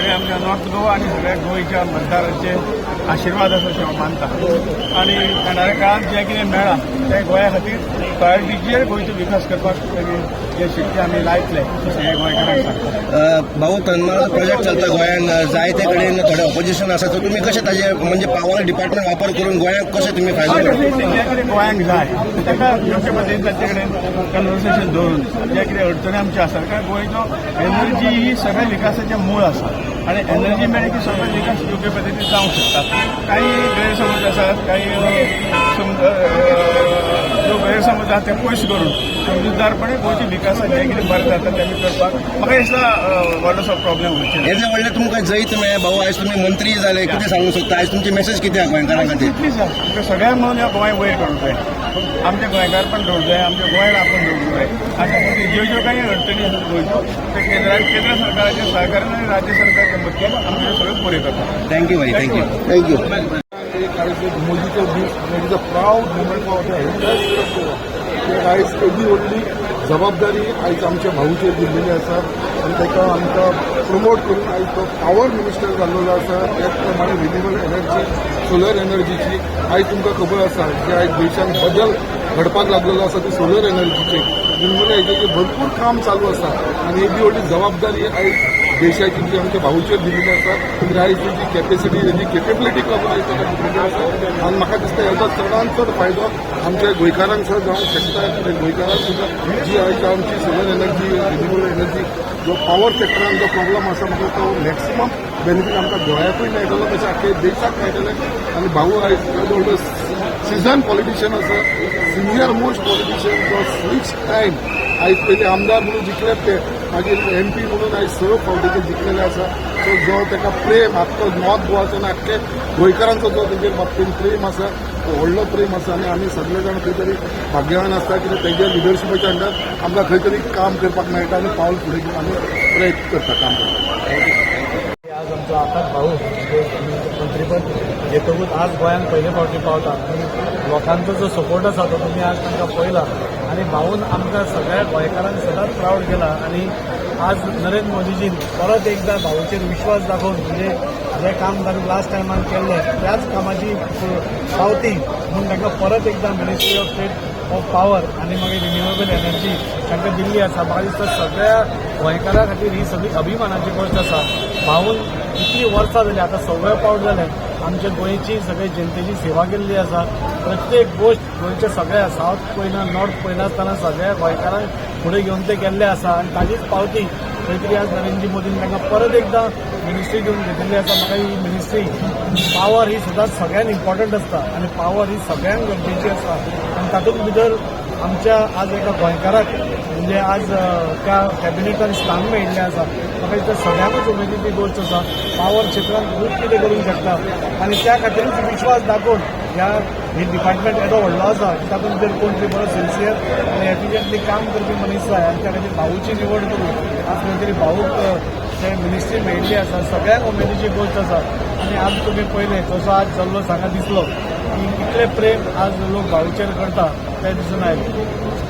सगळे आमच्या नॉर्थ गोवा आणि सगळ्या गोंयच्या मतदारांचे आशिर्वाद आसा अशें हांव मानता आनी येणाऱ्या काळात जें कितें मेळ्ळा तें गोंया खातीर प्रायोरिटीचेर गोंयचो विकास करपाक जे शक्ती आमी लायतले अशें हे गोंयकारांक सांगता. भाऊ तनमाळाचो प्रोजेक्ट चलता गोंयान जायते कडेन थोडे ऑपोजिशन आसा सो तुमी कशें ताजे म्हणजे पावर डिपार्टमेंट वापर करून गोंयाक कशें तुमी फायदो जे कितें गोंयांक जाय ताका योग्य पद्दतीन तांचे कडेन कन्वर्सेशन दवरून जे कितें अडचणी आमच्यो आसात कारण गोंयचो एनर्जी ही सगळ्या विकासाचें मूळ आसा आनी एनर्जी मेळ्ळी की सगळो विकास योग्य पद्दतीन जावंक शकता. काही गैरसमज आसात काही जो गैरसमज आसा ते पयस करून समजूतदारपणे गोंयच्या विकासात जे कितें बरें जाता तें करपाक म्हाका दिसता व्हडलोसो प्रॉब्लेम उरचे हे जे व्हडलें तुमकां जैत मेळ्ळें भाऊ आयज तुमी मंत्री जाले कितें सांगूंक सोदता आयज तुमची मेसेज कितें आहा गोंयकारां खातीर? इतलीच आसा आमकां सगळ्यांक मेळून ह्या गोंय वयर काडूंक जाय आमचे गोंयकार पण दवरूंक जाय आमच्या गोंय राखून दवरूंक जाय आनी ज्यो ज्यो काही अडचणी आसात गोंयच्यो ते केंद्र सरकाराच्या सहकारान आनी राज्य सरकारच्या मदतीन आमी सगळें पुरे करता. थँक्यू भाई थँक्यू. मोदीचो this is a proud moment for the entire Goa. आयज एदी व्हडली जबाबदारी आयज आमच्या भाऊचेर दिल्लेली आसा आनी ताका आमकां प्रमोट करून आयज तो पावर मिनिस्टर जाल्लो आसा. त्याच प्रमाणे रिन्युएबल एनर्जी सोलर एनर्जीची आयज तुमकां खबर आसा जे आयज देशान बदल घडपाक लागलेलो आसा ती सोलर एनर्जीचे निर्मूल हेजेर भरपूर काम चालू आसा आनी एदी व्हडली जबाबदारी आयज देशाची जी आमच्या भाऊचेर दिल्ली आसा ती आयज तेजी कॅपेसिटी तेजी केपेबिलिटीक लागून आयज ताका दिल्ली आसा आनी म्हाका दिसता हेचो चडांत चड फायदो आमच्या गोंयकारांक सुद्दां जावंक शकता कित्याक गोंयकारांक सुद्दां जी आयज आमची सोलर एनर्जी रिन्युएबल एनर्जी जो पॉवर सेक्टरान जो प्रॉब्लम आसा म्हाका तो मॅक्सिमम बेनिफीट आमकां गोंयाकूय मेळटलो तशें आख्खे देशाक मेळटलें आनी भाऊ आयज व्हडलो सिजन पॉलिटिशियन आसा सिनियर मोस्ट पॉलिटिशियन जो स्विच टायम आयज पयलीं आमदार म्हणून जिखलेत ते मागीर MP म्हणून आयज स फावटी जिखलेले आसा सो जो ताका प्रेम आख्खो नॉर्थ गोवाचो आनी आख्खे गोंयकारांचो जो तेजेर बाबतींत प्रेम आसा तो व्हडलो प्रेम आसा आनी आमी सगळे जाण खंय तरी भाग्यवान आसता कित्याक तेज्या लिडरशिपाच्या अंडर आमकां खंय तरी काम करपाक मेळटा आनी पावल फुडें घेवन आमी प्रयत्न करता काम करपाक. आज आमचो आकाश भाऊ मंत्रीपद येतकूच आज गोंयांत पयले फावटी पावता आनी लोकांचो जो सपोर्ट आसा तो तुमी आज तांकां पळयला आनी भाऊन आमकां सगळ्या गोंयकारांक सदांच प्रावड केला आनी आज नरेंद्र मोदीजीन परत एकदां भाऊचेर विश्वास दाखोवन म्हणजे जे काम ताणें लास्ट टायमान केल्लें त्याच कामाची पावती म्हणून तांकां परत एकदां ministry of state of power आनी मागीर रिन्युएबल एनर्जी तांकां दिल्ली आसा. म्हाका दिसता सगळ्या गोंयकारां खातीर ही सगळी अभिमानाची गोष्ट आसा. भाऊन इतली वर्सां जालीं आतां 6वें पावट जालें आमच्या गोंयची सगळे जनतेची सेवा केल्ली आसा. प्रत्येक गोष्ट गोंयच्या सगळ्या सावथ पयना नॉर्थ पयना आसतना सगळ्या गोंयकारांक फुडें घेवन ते गेल्ले आसा आनी ताजीच पावती खंय तरी आज नरेंद्र मोदीन तांकां परत एकदां मिनिस्ट्री घेवन घेतिल्ली आसा. म्हाका ही मिनिस्ट्री पावर ही सदांच सगळ्यांत इम्पॉर्टंट आसता आनी पावर ही सगळ्यांक गरजेची आसता आनी तातूंत भितर आमच्या आज एका गोंयकाराक म्हणजे आज त्या कॅबिनेटान स्थान मेळिल्लें आसा. म्हाका दिसता सगळ्यांकूच उमेदीची गोष्ट आसा. पावर क्षेत्रांत खूब कितें करूंक शकता आनी त्या खातीरच विश्वास दाखोवन ह्या ही डिपार्टमेंट येदो व्हडलो आसा की तातूंत भितर कोण तरी बरो सिन्सियर आनी एफिशियंटली काम करपी मनीस जाय आनी त्या खातीर भाऊची निवड करून आज खंय तरी भाऊक ते मिनिस्ट्री मेळिल्ली आसा. सगळ्यांक उमेदीची गोष्ट आसा आनी आज तुमी पयलें तसो आज चल्लो सांगा दिसलो की इतलें प्रेम आज लोक भाऊचेर करता तें दिसून आयलें.